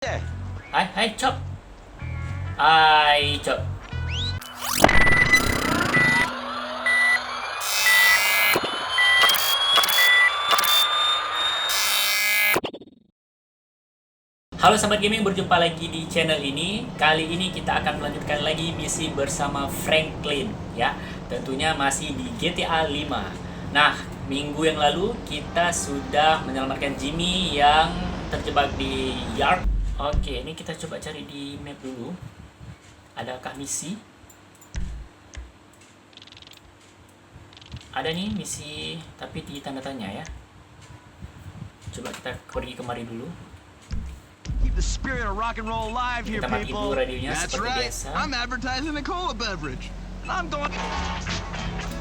Hai Cop. Hai Cop. Halo Sahabat Gaming, berjumpa lagi di channel ini. Kali ini kita akan melanjutkan lagi misi bersama Franklin ya. Tentunya masih di GTA 5. Nah, minggu yang lalu kita sudah menyelamatkan Jimmy yang terjebak di yard. Oke, ini kita coba cari di map dulu. Adakah misi? Ada nih misi, tapi di tanda tanya ya. Coba kita pergi kemari dulu. Keep the spirit of rock and roll alive here, Kita mati people. dulu radionya That's seperti right. biasa. I'm advertising a cola beverage. I'm going.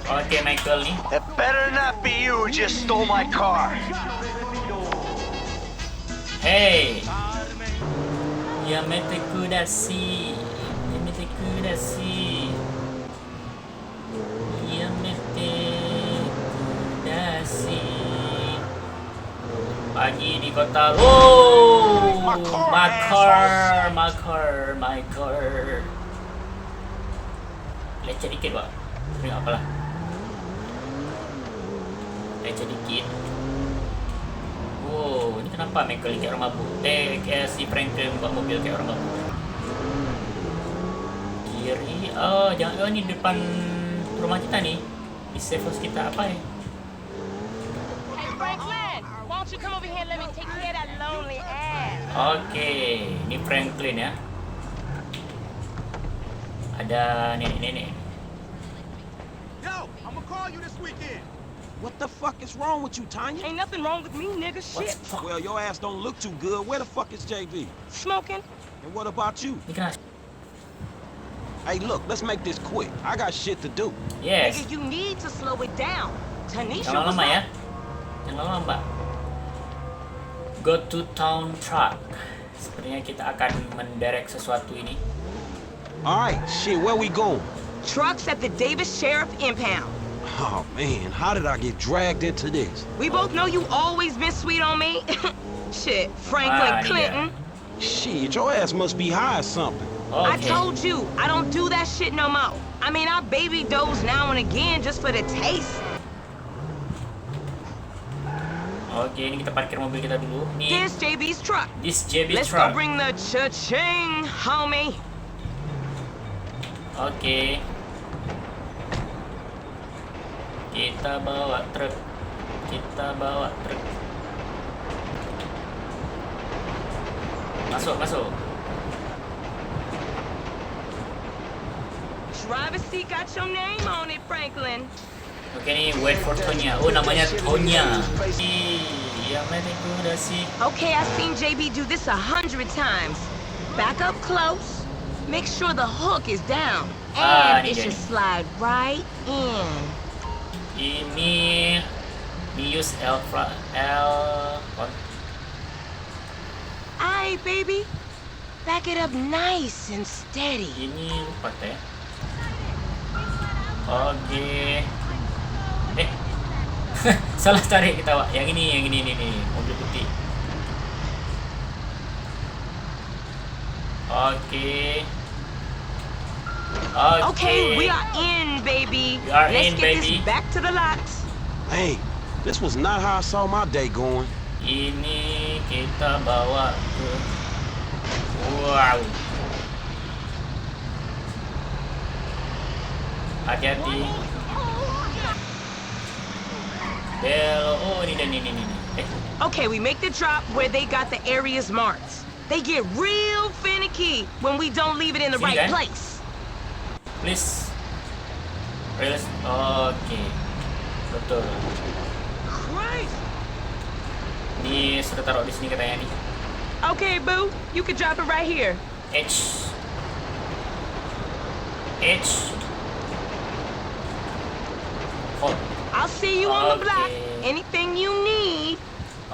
Oke, Michael nih. It better not be you who just stole my car. Hey, Yamete Kudashi, Yamete Kudashi, Yamete Kudashi. Pagi di kota. Oh, my car. Lecet dikit, Pak. Ini apalah. Lecet dikit. Wow, ini kenapa Michael kayak orang mabuk? Kayak si Franklin buat mobil kayak orang mabuk. Kiri, oh jangan, ini depan rumah kita nih. Di safe house kita apa ya? Hey Franklin, why don't you come over here and let me take care of that lonely ass? Oke, ini Franklin ya. Ada nenek-nenek. Yo, I'm gonna call you this weekend. What the fuck is wrong with you, Tanya? Ain't nothing wrong with me, nigga. Shit. Well, your ass don't look too good. Where the fuck is JV? Smoking. And what about you? Ini kenapa? Hey, look, let's make this quick. I got shit to do. Yes. Nigga, you need to slow it down. Tanisha Jangan was lama ya. like, Jangan lama, Mbak. Go to town truck. Sepertinya kita akan menderek sesuatu ini. All right, shit, where we going? trucks at the Davis Sheriff Impound. Oh, man, how did I get dragged into this? We both know you always been sweet on me. Shit, Franklin Clinton. Shit, your ass must be high or something. Oke. I told you, I don't do that shit no more. I mean, I baby dose now and again just for the taste. Oke, ini kita parkir mobil kita dulu. Nih, Here's JB's truck. this JB Let's truck. go bring the cha-ching, homie. Oke. Kita bawa truk. Masuk. Driver's seat got your name on it, Franklin. Oke nih, wait for Tonya. Oh, namanya Tonya. Iya, mereka udah sih. Okay, I've seen JB do this 100 times. Back up close. Make sure the hook is down. And ini it dia should nih. slide right in. Ini use Aight, baby. Back it up nice and steady. ini lupa ya. Oke. Salah tarik kita, Pak. Yang ini nih, mobil putih. Oke. Okay, we are in, baby. We are Let's in, get baby. this back to the lots. Hey, this was not how I saw my day going. Ini kita bawa ke. Wow. Hati-hati. Belok. Oh, ini. Okay, we make the drop where they got the areas marked. They get real finicky when we don't leave it in the Sini, right kan? place. Please. Release. Oke. Betul. Christ. Ini sudah taruh di sini katanya nih. Okay, boo, you can drop it right here. H. Hold. I'll see you on the block. Okay. Anything you need,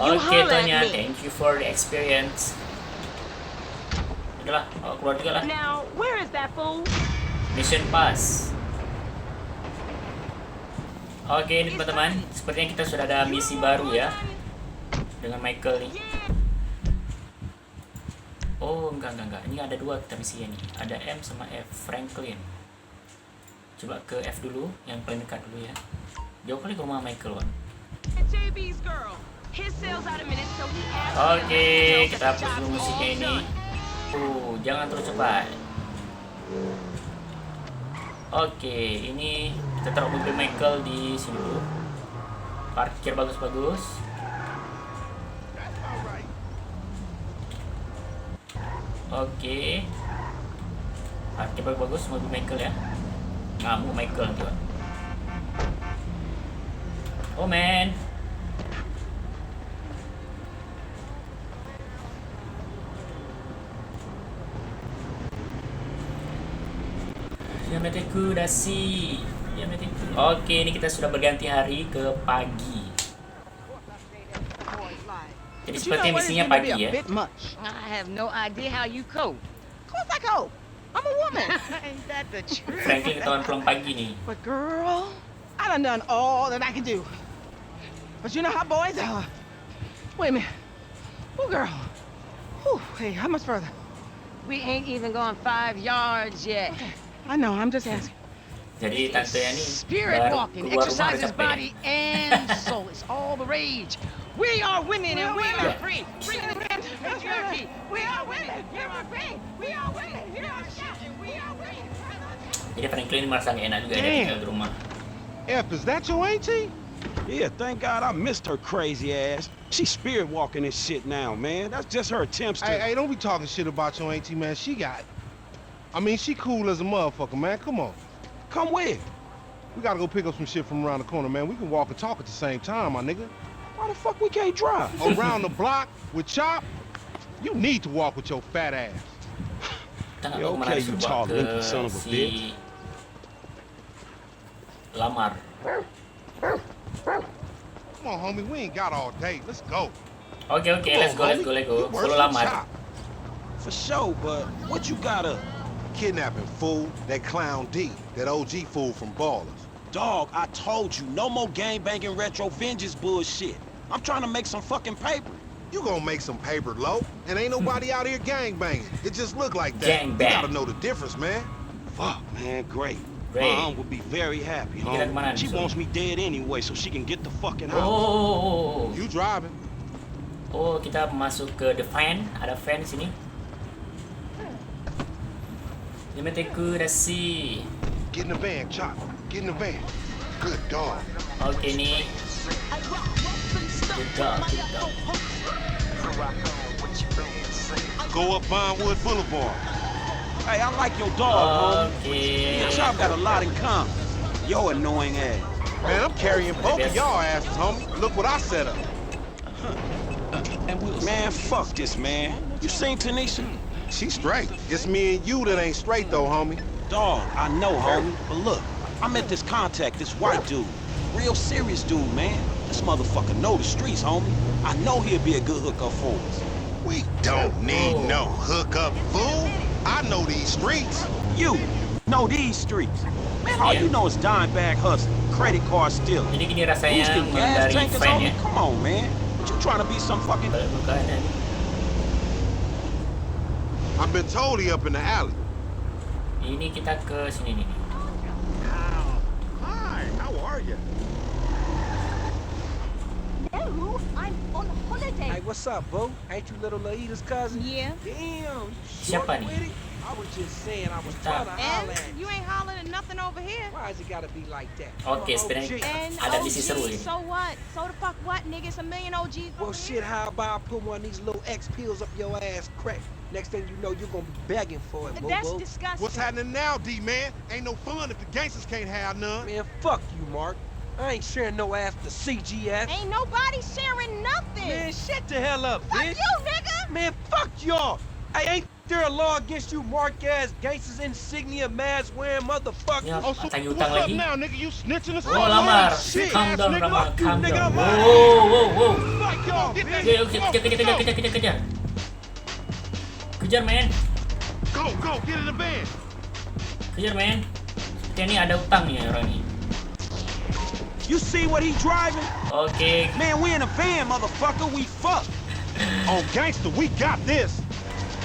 you Oke, holler Tonya, at me. thank you for the experience. Udahlah, keluar juga lah. Now, where is that fool? Mission pass. Oke, ini teman-teman, sepertinya kita sudah ada misi baru ya dengan Michael nih. Oh, enggak. Ini ada dua kita misinya nih. Ada M sama F, Franklin. Coba ke F dulu, yang paling dekat dulu ya. Jauh kali ke rumah Michael, Wan. JB's girl. His sales out a minute, so he asked Oke, kita hapus dulu musiknya ini. Jangan terlalu cepat. Oke, ini kita taruh mobil Michael di sini dulu. Parkir bagus-bagus. Oke, parkir bagus-bagus mobil Michael ya. Ngamuk Michael nanti, Wan. Oh man. Yameteku dasi. Oke, ini kita sudah berganti hari ke pagi. Jadi seperti misinya pagi ya. I have no idea how you cope. Of course I cope. I'm a woman. Ain't that the truth? Franklin ketahuan pulang pagi nih. But girl, I done all that I can do. But you know how boys are. Wait a minute. Oh, girl. Whew, hey, how much further? We ain't even gone 5 yards yet. I know, I'm just asking. Jadi tante ya nih Spirit baru walking keluar rumah exercises udah capek. body and soul. It's all the rage. We are women and we are free. Free to the patriarchy. We are women. We are free. We are women. We are shouting. We are women. Jadi Franklin merasa gak enak juga dia tinggal di rumah. F, is that your auntie? Yeah, thank God I missed her crazy ass. She's spirit walking this shit now, man. That's just her attempts to... Hey, don't be talking shit about your auntie, man. She cool as a motherfucker, man. Come on. Come where? We gotta go pick up some shit from around the corner, man. We can walk and talk at the same time, my nigga. Why the fuck we can't drive? Around the block with Chop? You need to walk with your fat ass. Kita nggak Ya, tahu kemana oke, disuruh you bawa tall, ke linky son of a si bitch. Lamar. Come on, homie. We ain't got all day. Let's go. Oke, let's go. You worse Follow than Lamar. Chop. For sure, but what you got up? Kidnapping, fool. That clown D. That OG fool from Ballers. Dog, I told you, no more gang-banging retro vengeance bullshit. I'm trying to make some fucking paper. You gonna make some paper, low, and ain't nobody out here gang banging. It just look like that. Gang You bang. gotta know the difference, man. Fuck, man, great. Great. My aunt would be very happy, Ini kita kemana huh? She nih, wants me dead anyway, so she can get the fucking house. Oh, You driving? kita masuk ke the fan. Ada fan di sini. Yameteku dasi. Get in the van, Chop. Get in the van. Good dog. Oke nih. Good dog. Go up Vinewood Boulevard. Hey, I like your dog, homie. Oke. Y'all got a lot in common. Yo annoying ass. Man, I'm carrying both of y'all asses, homie. Look what I set up. Man, fuck this, man. You seen Tanisha? She straight. It's me and you that ain't straight, though, homie. Dog, I know, homie. But look, I met this contact, this white dude. Real serious dude, man. This motherfucker know the streets, homie. I know he'll be a good hookup for us. We don't need no hookup, fool. I know these streets. You know these streets. Man, all you know is dime bag hustling, credit card stealing. Jadi gini rasanya Boosting gas dari tankers, fan homie. ya. Come on, man. What you trying to be some fucking... Kalau bukan dan I've been told he up in the alley. ini kita ke sini nih. Hi, how are you? No, I'm on holiday. Hey, what's up, boo? Ain't you little Laida's cousin? Yeah. Damn, you Siapa short nih? with it? I was just saying I was Bentar. trying to holler at And you. you ain't hollering at nothing over here. Why is it gotta be like that? Oke, sebenarnya And ada misi seru OG, ini. so what? So the fuck what, nigga? It's a million OGs Well, over shit, here. how about I put one of these little X pills up your ass crack? Next thing you know, you're gonna be begging for it, boo That's boo. disgusting. What's happening now, D-man? Ain't no fun if the gangsters can't have none. Man, fuck you, Mark. I ain't sharing no ass to CGS. Ain't nobody sharing nothing. Man, shut the hell up, fuck bitch. you, nigga. Man, fuck y'all. Hey, ain't there a law against you mark-ass gangsters, insignia, mask-wearing motherfuckers? Ya, Oh, so tagih what's utang up lagi. now, nigga? You snitching or Oh, something? Lamar, Shit, calm ass down, nigga. Lamar, Fuck you, calm nigga. down. I'm out. Wow. Fuck y'all, bitch. Oke, kejar. Kejar, men. Go, get in the van. Kejar, men. Sepertinya ini ada utang nih orang ini. You see what he driving? Oke, Man, we in a van, motherfucker. We fucked. On gangster, we got this.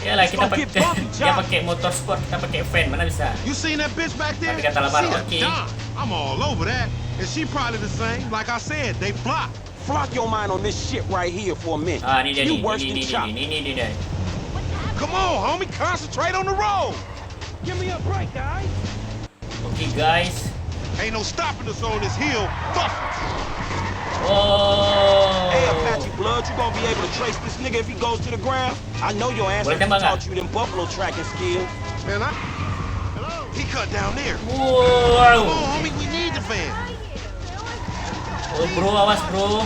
Iyalah kita Don't pakai get bumpy, dia Chop. pakai motor sport, kita pakai van, mana bisa? You seen that bitch back there? Tapi kata Lamar, See that okay. dime? I'm all over that. And she probably the same. Like I said, they flop. Flock your mind on this shit right here for a minute. Ah, ini dia You nih, worse ini than Chop. dia. Come on, homie, concentrate on the road. Give me a break, guys. Oke guys. Ain't no stopping us on this hill. Fuck it. Oh. Hey, Apache Blood, you gonna be able to trace this nigga if he goes to the ground? I know your ass Boleh has tembak nggak? taught you them buffalo tracking skills. Man, he cut down there. Come Wow. on, homie, we need the van. Oh bro, awas bro.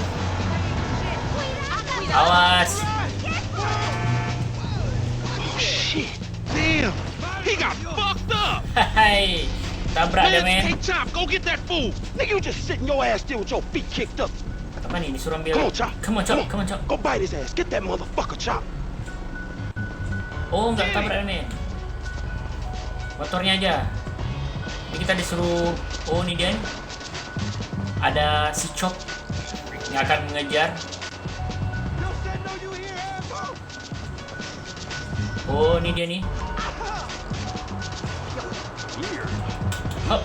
Awas. Oh shit. Damn. He got fucked up. Hai. Tabrak dia Hey, men. Chop, go get that fool. Nigga, you just sitting your ass still with your feet kicked up. Apa nih disuruh ambil? Come on, Chop. Come on, Chop. Go bite his ass. Get that motherfucker, Chop. Oh, enggak tabrak dia men. Motornya aja. Ini kita disuruh. Oh, ini dia nih. Ada si Chop yang akan mengejar. Oh, ini dia nih. Hop.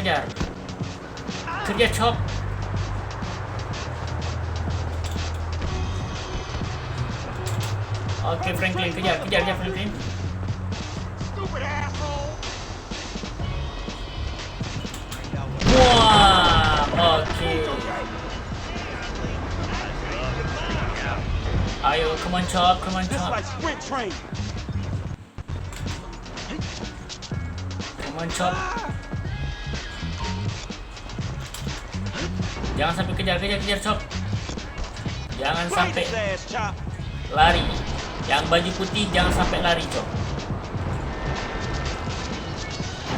Kejar. Kejar Chop. Oke, Franklin, kejar Franklin. Wah, oke. Ayo, come on Chop. This like sprint train. Come on Chop. Jangan sampai kejar Chop. Jangan Bite sampai his ass, Chop. lari. Yang baju putih jangan sampai lari, Chop.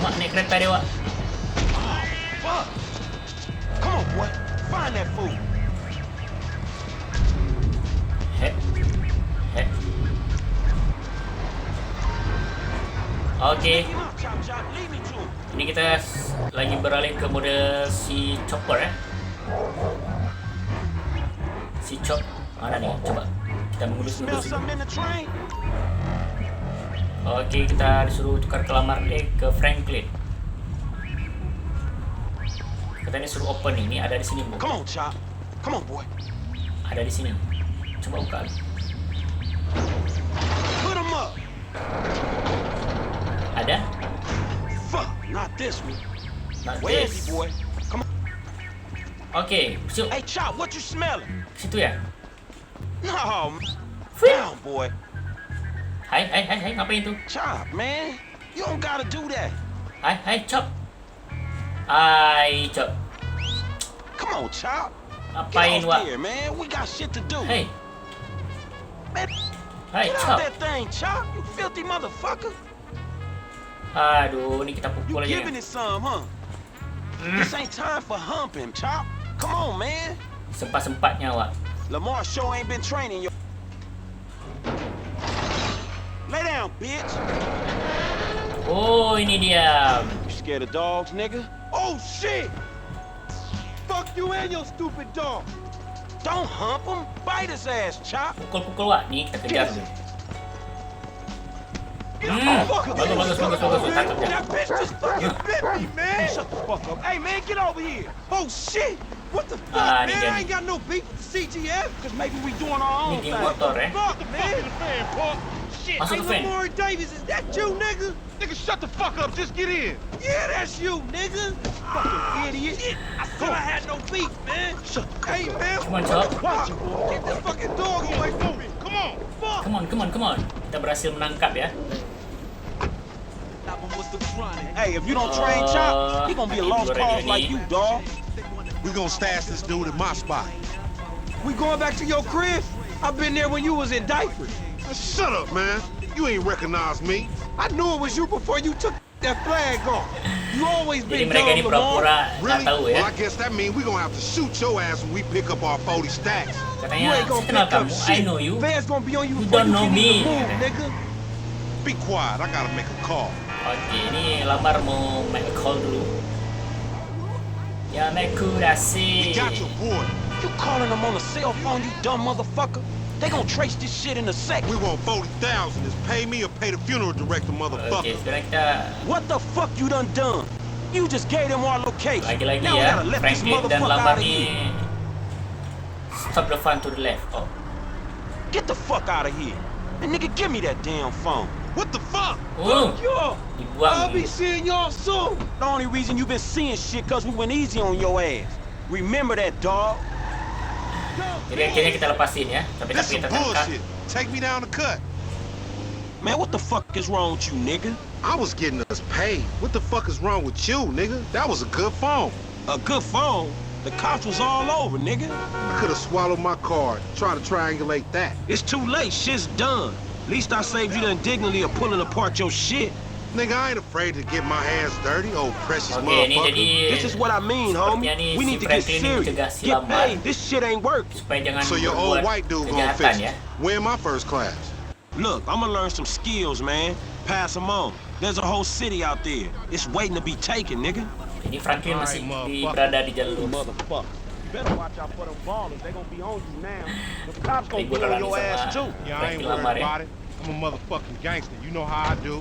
Mak naik kereta dewa. Fuck. Come on, boy. Find that fool. He. Oke. Get him out, Chop. Lead me to him. Ini kita lagi beralih ke mode si Chopper ya. Si Chop mana nih? Coba kita Smell mengelus-ngelus. something in the train? Oke, kita disuruh tukar ke Lamar ke Franklin. Katanya suruh open ini ada di sini, Bu. Come on, Chop. Come on, boy. Ada di sini. Coba buka. Put him up. Ada? Fuck, not this one. Not Where is this. he, boy? Come on. Oke, situ. Hey, Chop, what you smelling? Situ ya. No, down, boy. Hai, ngapain tuh? Chop, man. You don't gotta do that. Hai, Chop. Hai, Chop. Come on, Chop. Ngapain, Get Wak? off here, man. We got shit to do. Hei, Man, hai, get out Chop. that thing, Chop. You filthy motherfucker. Aduh, ini kita You pukul aja. giving it some, huh? This ain't time for humping, Chop. Come on, man. Sempat-sempatnya, Wak. Lamar sure ain't been training you. Lay down, bitch. Oh, ini dia. You scared of dogs, nigga? Oh shit! Fuck you and your stupid dog. Don't hump him. Bite his ass, Chop. Pukul-pukul, Wak. Nih, kita kejar dulu. Bagus. Tangkap dia. That bitch just fucking bit me, man. Shut the fuck up. Hey, man, get over here. Oh shit! What the fuck, Ah, man? ini dia I nih. ain't got no beef with the CGF. Cause maybe we doing our Ini own geng thing. motor ya. Fuck, man. Shit, Masuk hey, ke fan. Lamar Davis, is that you, nigga? Nigga, shut the fuck up. Just get in. Yeah, that's you, nigga. Fucking idiot. Shit, I said I had no beef, man. Shut the Hey, man. Come on, Chop. Watch you, boy. Get this fucking dog away from me. Come on. Fuck. Come on. Kita berhasil menangkap ya. Hey, if you don't train Chop, he gonna be a lost cause like you, dog. We gonna stash this dude at my spot. We going back to your crib? I've been there when you was in diapers. Shut up, man. You ain't recognize me. I knew it was you before you took that flag off. You always Jadi been mereka ini dumb, Lamar. pura-pura nggak Really? tahu Well, ya. I guess that means we gonna have to shoot your ass when we pick up our 40 stacks. You Katanya, ain't saya gonna kenal pick up kamu. I shit. know you. Fans gonna be on you You before don't you know can even me. move, nigga. Be quiet. I gotta make a call. Oke, ini Lamar mau make call dulu. Ya, make We kurasi. got your boy. You calling him on a cell phone, you dumb motherfucker? They gonna trace this shit in a second. We want 40,000. Is pay me or pay the funeral director, Oke, motherfucker. sekarang kita What the fuck you done done? You just gave them our location. lagi-lagi Now we ya. gotta let this Franklin dan motherfucker Lamar out of nih. here. Stop the fun to the left. Oh, Get the fuck out of here. And nigga, give me that damn phone. What the fuck? Y'all, I'll dibuang. be seeing y'all soon. The only reason you been seeing shit cause we went easy on your ass. Remember that, dog? Jadi akhirnya kita lepasin ya. Tapi This some kita tangkap. bullshit. Take me down the cut. Man, what the fuck is wrong with you, nigga? I was getting us paid. What the fuck is wrong with you, nigga? That was a good phone. A good phone? The cops was all over, nigga. I could have swallowed my card. Try to triangulate that. It's too late, shit's done. At least I saved you the indignity of pulling apart your shit. Nigga, I ain't afraid to get my hands dirty, old precious Oke, ini motherfucker. jadi This is what I mean, homie. sepertinya nih We si need to get Franklin serious. mencegah si Get Lamar paid. This shit ain't working. supaya jangan So your old berbuat white dude gonna kejahatan fix ya. it. Win my first class. Look, I'm gonna learn some skills, man. Pass them on. There's a whole city out there. It's waiting to be taken, nigga. Ini Franklin masih Alright, berada di jalur lurus. Motherfucker. Better watch out for them ballers. They gonna be on you now. The cops gonna Ribut be on lagi your ass sama too. Yeah, I ain't Franklin worried Lamar ya. about it. I'm a motherfucking gangster. You know how I do.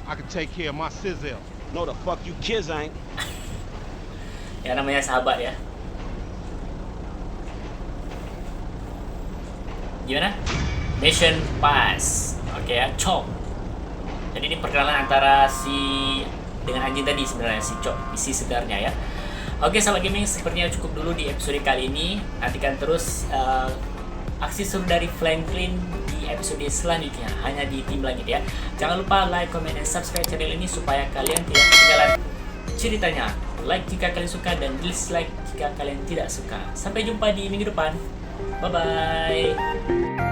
I can take care of my sizzle. No, the fuck you kids ain't. Ya namanya sahabat ya. Gimana? Mission pass. Oke ya, Cok. Jadi ini perkenalan antara si dengan anjing tadi sebenarnya si Cok, isi sebenarnya ya. Oke, Sahabat Gaming, sepertinya cukup dulu di episode kali ini. Nantikan terus aksi seru dari Franklin di episode selanjutnya hanya di Tim Langit ya. Jangan lupa like, comment, dan subscribe channel ini supaya kalian tidak ketinggalan ceritanya. Like jika kalian suka dan dislike jika kalian tidak suka. Sampai jumpa di minggu depan. Bye bye.